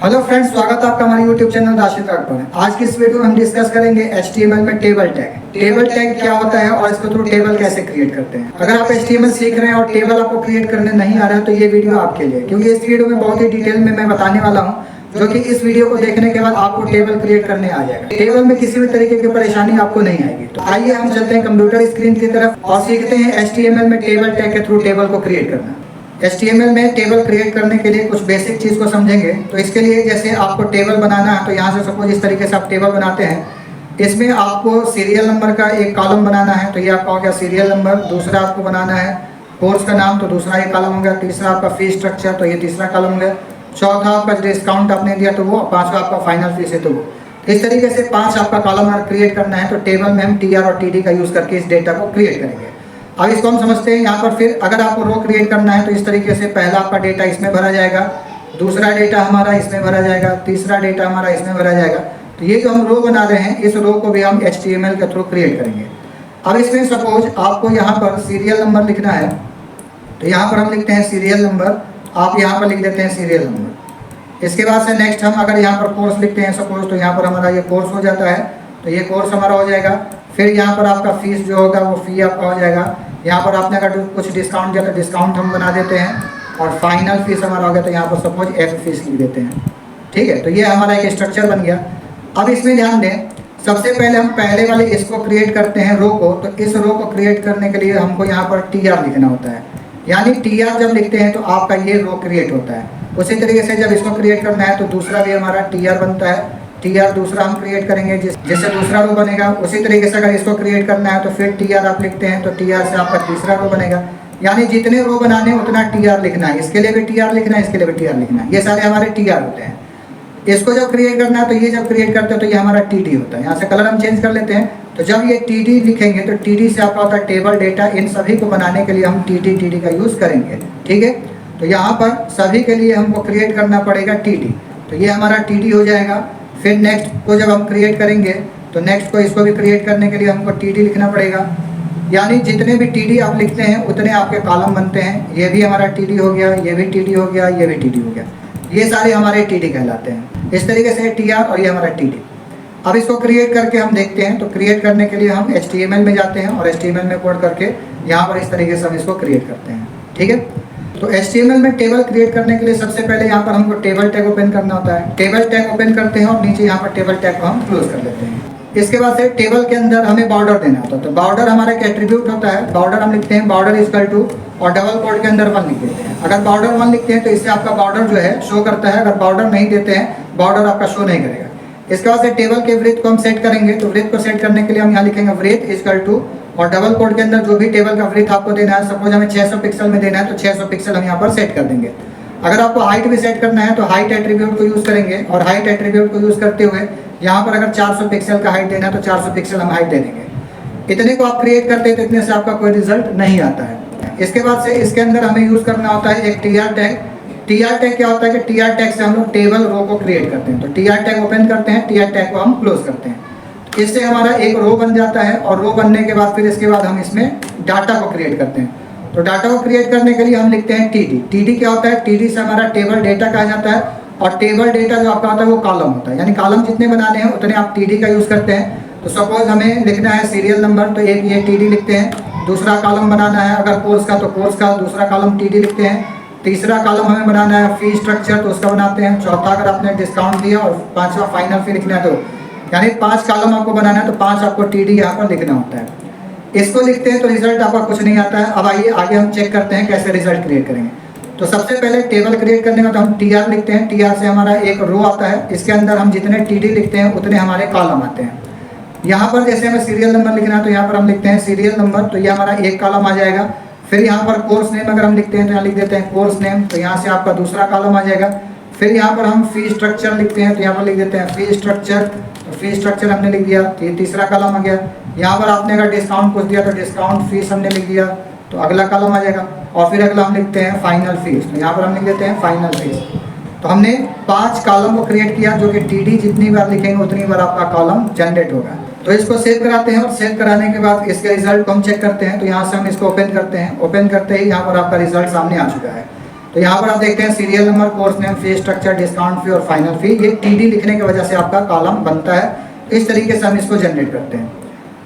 Hello friends, स्वागत है आपका हमारे यूट्यूब चैनल राशिद राग पर। आज की इस वीडियो में हम डिस्कस करेंगे HTML में टेबल टैग। टेबल टैग क्या होता है और इसको थ्रू टेबल कैसे क्रिएट करते हैं। अगर आप HTML सीख रहे हैं और टेबल आपको क्रिएट करने नहीं आ रहा है तो ये वीडियो आपके लिए, क्योंकि इस वीडियो में बहुत ही डिटेल में मैं बताने वाला हूँ, जो कि इस वीडियो को देखने के बाद आपको टेबल क्रिएट करने आ जाएगा। टेबल में किसी भी तरीके की परेशानी आपको नहीं आएगी। तो आइए हम चलते हैं कंप्यूटर स्क्रीन की तरफ और सीखते हैं HTML में टेबल टैग के थ्रू टेबल को क्रिएट करना। HTML में टेबल क्रिएट करने के लिए कुछ बेसिक चीज़ को समझेंगे। तो इसके लिए जैसे आपको टेबल बनाना है तो यहाँ से सपोज इस तरीके से आप टेबल बनाते हैं। इसमें आपको सीरियल नंबर का एक कॉलम बनाना है, तो ये आपका हो गया सीरियल नंबर। दूसरा आपको बनाना है कोर्स का नाम, तो दूसरा एक कॉलम हो गया। तीसरा आपका फीस स्ट्रक्चर, तो ये तीसरा कॉलम हो गया। चौथा आपका डिस्काउंट आपने दिया तो वो, पाँचवा आपका फाइनल फीस है तो वो। इस तरीके से 5 आपका कॉलम क्रिएट करना है। तो टेबल में हम TR और TD का यूज़ करके इस डेटा को क्रिएट करेंगे। अब इसको हम समझते हैं यहाँ पर। फिर अगर आपको रो क्रिएट करना है तो इस तरीके से पहला आपका डेटा इसमें भरा जाएगा, दूसरा डेटा हमारा इसमें भरा जाएगा, तीसरा डेटा हमारा इसमें भरा जाएगा। तो ये जो हम रो बना रहे हैं इस रो को भी हम HTML के थ्रू क्रिएट करेंगे। अब इसमें सपोज आपको यहाँ पर सीरियल नंबर लिखना है, तो यहाँ पर हम लिखते हैं सीरियल नंबर। आप यहाँ पर लिख देते हैं सीरियल नंबर। इसके बाद से नेक्स्ट हम अगर यहाँ पर कोर्स लिखते हैं सपोज, तो यहाँ पर हमारा ये कोर्स हो जाता है, तो ये कोर्स हमारा हो जाएगा। फिर यहाँ पर आपका फीस जो होगा वो फ़ी आपका हो जाएगा। यहाँ पर आपने अगर कुछ डिस्काउंट दिया तो डिस्काउंट हम बना देते हैं। और फाइनल फीस हमारा हो गया, तो यहाँ पर सपोज F फीस लिख देते हैं। ठीक है, तो ये हमारा एक स्ट्रक्चर बन गया। अब इसमें ध्यान दें, सबसे पहले हम पहले वाले इसको क्रिएट करते हैं रो को। तो इस रो को क्रिएट करने के लिए हमको यहाँ पर TR लिखना होता है, यानी TR जब लिखते हैं तो आपका ये रो क्रिएट होता है। उसी तरीके से जब इसको क्रिएट करना है तो दूसरा भी हमारा TR बनता है। TR दूसरा हम क्रिएट करेंगे जिससे दूसरा रो बनेगा। उसी तरीके से अगर इसको क्रिएट करना है तो फिर TR आप लिखते हैं, तो TR से आपका तीसरा रो बनेगा। यानी जितने रो बनाने उतना TR लिखना है। इसके लिए भी TR लिखना है, इसके लिए भी TR लिखना है। ये सारे हमारे TR होते हैं। इसको जब क्रिएट करना है तो ये जब क्रिएट करते हैं तो ये हमारा TD होता है। यहाँ से कलर हम चेंज कर लेते हैं। तो जब ये TD लिखेंगे तो TD से आपका होता है टेबल डेटा। इन सभी को बनाने के लिए हम TD का यूज़ करेंगे। ठीक है, तो यहाँ पर सभी के लिए हमको क्रिएट करना पड़ेगा TD। तो ये हमारा TD हो जाएगा। फिर नेक्स्ट को जब हम क्रिएट करेंगे तो नेक्स्ट को इसको भी क्रिएट करने के लिए हमको TD लिखना पड़ेगा। यानी जितने भी TD आप लिखते हैं उतने आपके कॉलम बनते हैं। ये भी हमारा TD हो गया, ये भी TD हो गया, ये भी TD हो गया। ये सारे हमारे TD कहलाते हैं। इस तरीके से TR और ये हमारा TD। अब इसको क्रिएट करके हम देखते हैं। तो क्रिएट करने के लिए हम HTML में जाते हैं और HTML में कोड करके यहाँ पर इस तरीके से हम इसको क्रिएट करते हैं। ठीक है, तो HTML में टेबल क्रिएट करने के लिए सबसे पहले यहाँ पर हमको टेबल टैग ओपन करना होता है। टेबल टैग ओपन करते हैं और नीचे यहाँ पर टेबल टैग को हम क्लोज कर लेते हैं। इसके बाद से टेबल के अंदर हमें बॉर्डर देना होता है। तो बॉर्डर हमारा एक एट्रीब्यूट होता है। बॉर्डर हम लिखते हैं बॉर्डर इक्वल टू और डबल कोट के अंदर 1 लिख देते हैं। अगर बॉर्डर 1 लिखते हैं तो इससे आपका बॉर्डर जो है शो करता है। अगर बॉर्डर नहीं देते हैं बॉर्डर आपका शो नहीं करेगा। इसके बाद से टेबल के ब्रेथ को हम सेट करेंगे। तो ब्रेथ को सेट करने के लिए हम यहाँ लिखेंगे ब्रेथ इक्वल टू और डबल कोड के अंदर जो भी टेबल का ब्रेथ आपको देना है, सपोज हमें 600 पिक्सल में देना है तो 600 पिक्सल हम यहाँ पर सेट कर देंगे। अगर आपको हाइट भी सेट करना है तो हाइट एट्रीब्यूट को यूज़ करेंगे और हाइट एट्रीब्यूट को यूज़ करते हुए यहाँ पर अगर 400 पिक्सल का हाइट देना है तो 400 पिक्सल हम हाइट दे देंगे। इतने को आप क्रिएट करते हैं तो इतने से आपका कोई रिजल्ट नहीं आता है। इसके बाद से इसके अंदर हमें यूज़ करना होता है एक TR टैग। TR टैग क्या होता है कि TR टैग से हम लोग टेबल रो को क्रिएट करते हैं। तो TR टैग ओपन करते हैं, TR टैग को हम क्लोज करते हैं। इससे हमारा एक रो बन जाता है और रो बनने के बाद फिर इसके बाद हम इसमें डाटा को क्रिएट करते हैं। तो डाटा को क्रिएट करने के लिए हम लिखते हैं TD। TD क्या होता है? TD से हमारा टेबल डेटा कहा जाता है और टेबल डेटा जो आपका होता है वो कॉलम होता है। यानी कॉलम जितने बनाने हैं उतने आप TD का यूज़ करते हैं। तो सपोज हमें लिखना है सीरियल नंबर, तो एक ये TD लिखते हैं। दूसरा कॉलम बनाना है अगर कोर्स का तो कोर्स का दूसरा कॉलम TD लिखते हैं। तीसरा कॉलम हमें बनाना है फी स्ट्रक्चर, तो उसका बनाते हैं। चौथा अगर आपने डिस्काउंट दिया और पाँचवा फाइनल फी लिखना है तो यानी 5 कॉलम आपको बनाना है तो 5 आपको TD यहाँ पर लिखना होता है। इसको लिखते हैं तो रिजल्ट आपका कुछ नहीं आता है। अब आइए आगे हम चेक करते हैं कैसे रिजल्ट क्रिएट करेंगे। तो सबसे पहले टेबल क्रिएट करने में तो हम TR लिखते हैं। TR से हमारा एक रो आता है। इसके अंदर हम जितने TD लिखते हैं उतने हमारे कॉलम आते हैं। यहाँ पर जैसे हमें सीरियल नंबर लिखना है तो यहाँ पर हम लिखते हैं सीरियल नंबर, तो ये हमारा एक कॉलम आ जाएगा। फिर यहाँ पर कोर्स नेम अगर हम लिखते हैं तो यहाँ लिख देते हैं कोर्स नेम, तो यहाँ से आपका दूसरा कॉलम आ जाएगा। फिर यहाँ पर हम फी स्ट्रक्चर लिखते हैं तो यहाँ पर लिख देते हैं फी स्ट्रक्चर, तो फी स्ट्रक्चर हमने लिख दिया, तो ये तीसरा कॉलम आ गया। यहाँ पर आपने अगर डिस्काउंट कुछ दिया तो डिस्काउंट फीस हमने लिख दिया, तो अगला कॉलम आ जाएगा। और फिर अगला हम लिखते हैं फाइनल फीस, तो यहाँ पर हम लिख देते हैं फाइनल फीस। तो हमने 5 कॉलम को क्रिएट किया जो कि TD जितनी बार लिखेंगे उतनी बार आपका कॉलम जनरेट होगा। तो इसको सेव कराते हैं और सेव कराने के बाद इसके रिजल्ट को हम चेक करते हैं। तो यहाँ से हम इसको ओपन करते हैं। ओपन करते ही यहाँ पर आपका रिजल्ट सामने आ चुका है। तो यहाँ पर आप देखते हैं serial number, course name, fee structure, discount fee और फाइनल फी। ये टीडी लिखने की वजह से आपका कॉलम बनता है। इस तरीके से हम इसको जनरेट करते हैं।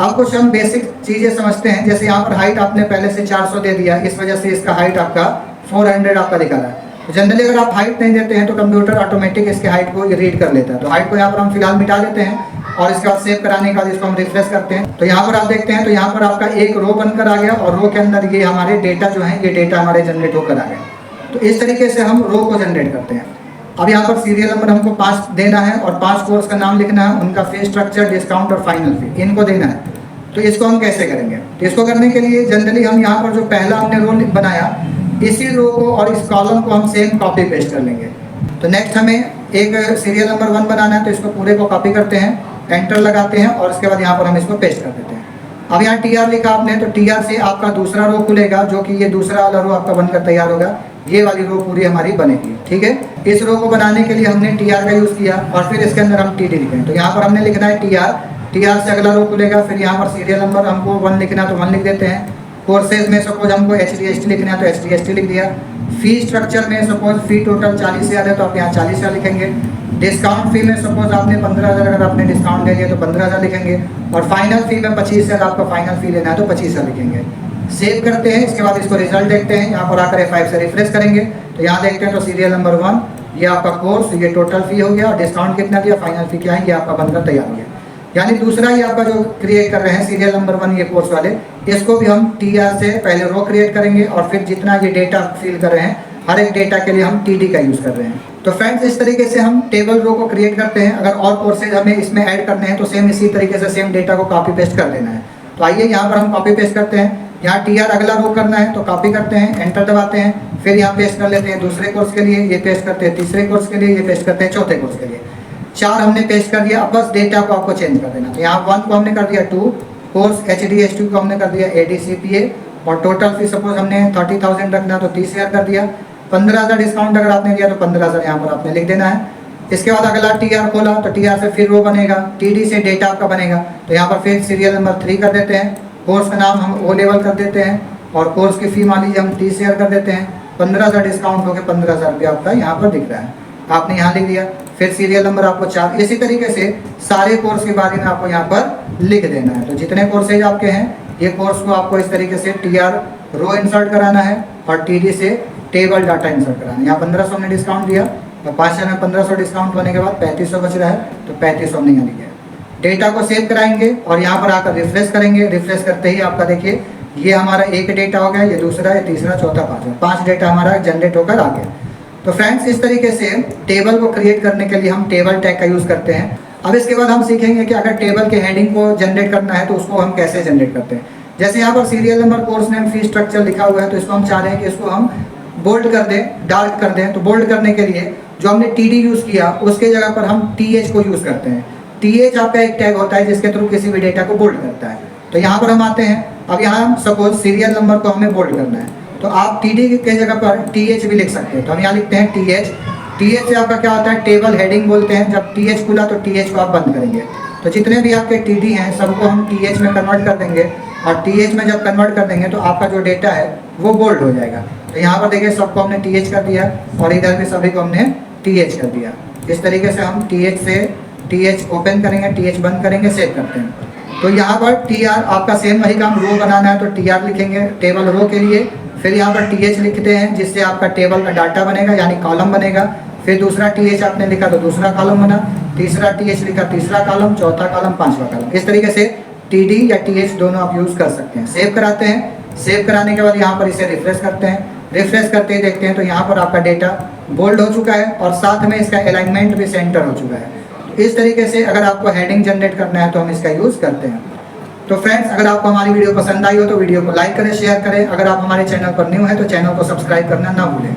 अब कुछ हम बेसिक चीज़ें समझते हैं। जैसे यहाँ पर हाइट आपने पहले से 400 दे दिया, इस वजह से इसका हाइट आपका 400 आपका दिखा रहा है। तो जनरली अगर आप हाइट नहीं देते हैं तो कंप्यूटर ऑटोमेटिक इसके हाइट को रीड कर लेता है। तो हाइट को यहाँ पर हम फिलहाल मिटा देते हैं और इसके बाद सेव कराने के बाद इसको हम रिफ्रेश करते हैं। तो यहाँ पर आप देखते हैं तो यहाँ पर आपका एक रो बनकर आ गया और रो के अंदर ये हमारे डेटा जो है, ये डेटा हमारे जनरेट होकर आ गए। तो इस तरीके से हम रो को जनरेट करते हैं। अब यहाँ पर सीरियल नंबर हमको 5 देना है और 5 कोर्स का नाम लिखना है, उनका फी स्ट्रक्चर, डिस्काउंट और फाइनल फी इनको देना है। तो इसको हम कैसे करेंगे? तो इसको करने के लिए जनरली हम यहाँ पर जो पहला हमने रो बनाया, इसी रो को और इस कॉलम को हम सेम कॉपी पेस्ट कर लेंगे। तो नेक्स्ट हमें एक सीरियल नंबर 1 बनाना है, तो इसको पूरे को कॉपी करते हैं, एंटर लगाते हैं और उसके बाद यहाँ पर हम इसको पेस्ट कर देते हैं। अब यहाँ टीआर लिखा आपने, तो टीआर से आपका दूसरा रो खुलेगा, जो कि ये दूसरा वाला रो आपका बनकर तैयार होगा। ये वाली रो पूरी हमारी बनेगी, ठीक है। इस रो को बनाने के लिए हमने टीआर का यूज़ किया और फिर इसके अंदर हम टीडी लिखें। तो यहाँ पर हमने लिखना है टीआर, टीआर से अगला रो खुलेगा। फिर यहाँ पर सीरियल नंबर हमको 1 लिखना है तो 1 लिख देते हैं। कोर्सेज में सपोज हमको HDST लिखना है तो HDST लिख दिया। फी स्ट्रक्चर में सपोज फी टोटल 40,000 है तो आप यहाँ 40,000 लिखेंगे। डिस्काउंट फी में सपोज आपने 15,000 अगर आपने डिस्काउंट दे दिया तो 15,000 लिखेंगे। और फाइनल फी में 25,000 आपका फाइनल फी लेना है तो 25,000 लिखेंगे। सेव करते हैं। इसके बाद इसको रिजल्ट देखते हैं। यहाँ पर आकर F5 से रिफ्रेश करेंगे तो यहाँ देखते हैं तो सीरियल नंबर 1 ये आपका कोर्स, ये टोटल फी हो गया और डिस्काउंट कितना दिया, फाइनल फी क्या है, ये आपका बनकर तैयार हो गया। यानी दूसरा ही आपका जो क्रिएट कर रहे हैं सीरियल नंबर 1 ये कोर्स वाले, इसको भी हम टीआर से पहले रो क्रिएट करेंगे और फिर जितना ये डेटा फिल कर रहे हैं हर एक डेटा के लिए हम टीडी का यूज़ कर रहे हैं। तो फ्रेंड्स इस तरीके से हम टेबल रो को क्रिएट करते हैं। अगर और कोर्सेज हमें इसमें ऐड करने हैं तो सेम इसी तरीके से सेम डेटा को कॉपी पेस्ट कर देना है। तो आइए यहाँ पर हम कॉपी पेस्ट करते हैं। यहाँ टीआर अगला रो करना है तो कॉपी करते हैं, एंटर दबाते हैं, फिर यहाँ पेस्ट कर लेते हैं दूसरे कोर्स के लिए, ये पेस्ट करते हैं तीसरे कोर्स के लिए, ये पेस्ट करते हैं चौथे कोर्स के लिए। 4 हमने पेस्ट कर दिया। अब बस डेटा को आपको चेंज कर देना। तो यहाँ 1 को हमने कर दिया 2, कोर्स HDST को हमने कर दिया ADCPA और टोटल फी सपोज हमने 30,000 रखना तो 30,000 कर दिया। 15,000 डिस्काउंट अगर आपने दिया तो 15,000 यहाँ पर आपने लिख देना है। इसके बाद अगला टीआर खोला तो टीआर से फिर रो बनेगा, टीडी से डेटा आपका बनेगा। तो यहाँ पर फिर सीरियल नंबर 3 कर देते हैं, कोर्स का नाम हम O लेवल कर देते हैं और कोर्स की फ़ी मान लीजिए हम 30,000 कर देते हैं। 15,000 डिस्काउंट होकर 15,000 रुपया आपका यहाँ पर दिख रहा है, आपने यहाँ लिख दिया। फिर सीरियल नंबर आपको 4, इसी तरीके से सारे कोर्स के बारे में आपको यहाँ पर लिख देना है। तो जितने कोर्सेज आपके हैं ये कोर्स को आपको इस तरीके से टीआर रो इंसर्ट कराना है और टीडी से टेबल डाटा इंसर्ट कराना है। यहाँ 1500 हमने डिस्काउंट दिया और 5,000 में 1500 डिस्काउंट होने के बाद 3500 बच रहा है तो 3500 हमने यहाँ लिखा है। डेटा को सेव कराएंगे और यहाँ पर आकर रिफ्रेश करेंगे। रिफ्रेश करते ही आपका देखिए ये हमारा एक डेटा हो गया, ये दूसरा, ये तीसरा, चौथा, पाँचवा, 5 डेटा हमारा जनरेट होकर आ गया। तो फ्रेंड्स इस तरीके से टेबल को क्रिएट करने के लिए हम टेबल टैग का यूज़ करते हैं। अब इसके बाद हम सीखेंगे कि अगर टेबल के हेडिंग को जनरेट करना है तो उसको हम कैसे जनरेट करते हैं। जैसे यहाँ पर serial number, course name, fee structure लिखा हुआ है तो इसको हम चाह रहे हैं कि इसको हम बोल्ड कर दें, डार्क कर दें। तो बोल्ड करने के लिए जो हमने टीडी यूज़ किया उसके जगह पर हम टीएच को यूज़ करते हैं। टीएच आपका एक टैग होता है जिसके थ्रू किसी भी डेटा को बोल्ड करता है। तो यहाँ पर हम आते हैं। अब यहाँ सपोज सीरियल नंबर को हमें बोल्ड करना है तो आप टीडी के जगह पर टीएच भी लिख सकते हैं। तो हम यहाँ लिखते हैं टीएच। टीएच से आपका क्या होता है, टेबल हेडिंग बोलते हैं। जब टीएच खुला तो टीएच को आप बंद करेंगे। तो जितने भी आपके टीडी हैं सबको हम टीएच में कन्वर्ट कर देंगे और टीएच में जब कन्वर्ट कर देंगे तो आपका जो डेटा है वो बोल्ड हो जाएगा। तो यहाँ पर देखिए सबको हमने टीएच कर दिया और इधर भी सभी को हमने टीएच कर दिया। इस तरीके से हम टीएच से टीएच ओपन करेंगे, टीएच बंद करेंगे, सेव करते हैं। तो यहाँ पर टीआर आपका सेम वही काम, रो बनाना है तो टीआर लिखेंगे टेबल रो के लिए। फिर यहाँ पर टीएच लिखते हैं जिससे आपका टेबल का डाटा बनेगा यानी कॉलम बनेगा। फिर दूसरा टीएच आपने लिखा तो दूसरा कॉलम बना, तीसरा टीएच लिखा तीसरा कॉलम, चौथा कॉलम, पांचवा कॉलम। इस तरीके से टीडी या टीएच दोनों आप यूज़ कर सकते हैं। सेव कराते हैं। सेव कराने के बाद यहाँ पर इसे रिफ्रेश करते हैं। रिफ्रेश करते ही देखते हैं तो यहाँ पर आपका डेटा बोल्ड हो चुका है और साथ में इसका अलाइनमेंट भी सेंटर हो चुका है। इस तरीके से अगर आपको हेडिंग जनरेट करना है तो हम इसका यूज़ करते हैं। तो फ्रेंड्स अगर आपको हमारी वीडियो पसंद आई हो तो वीडियो को लाइक करें, शेयर करें। अगर आप हमारे चैनल पर न्यू हैं तो चैनल को सब्सक्राइब करना ना भूलें।